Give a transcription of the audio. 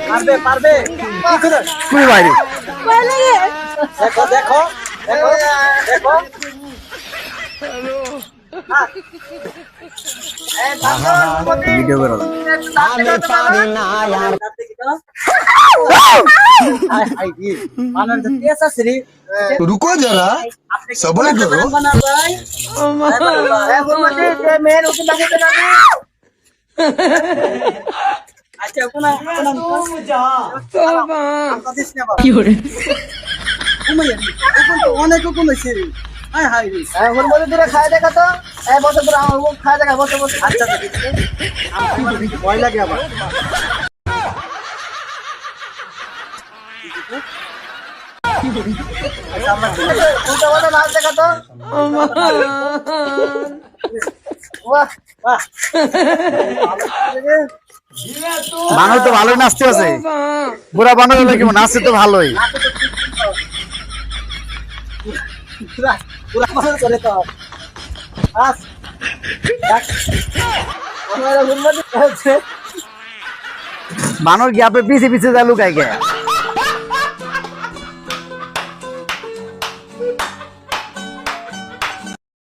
পারবে পারবে তুমি বাইরে দেখো দেখো দেখো দেখো ভিডিও করো रुको जरा सबर करो অনেক কমেছে হাই হাই ওর মধ্যে দূরে খায় দেখা তো বছর ধরে আমার খায় দেখা বছর বছর আচ্ছা ভয় লাগে আবার বানর তো ভালোই নাচতে আছে বুড়া বানর হলে কেমন নাচতে তো ভালোই বানর গিয়ে আপনি পিছে পিছে যা লুকাই গে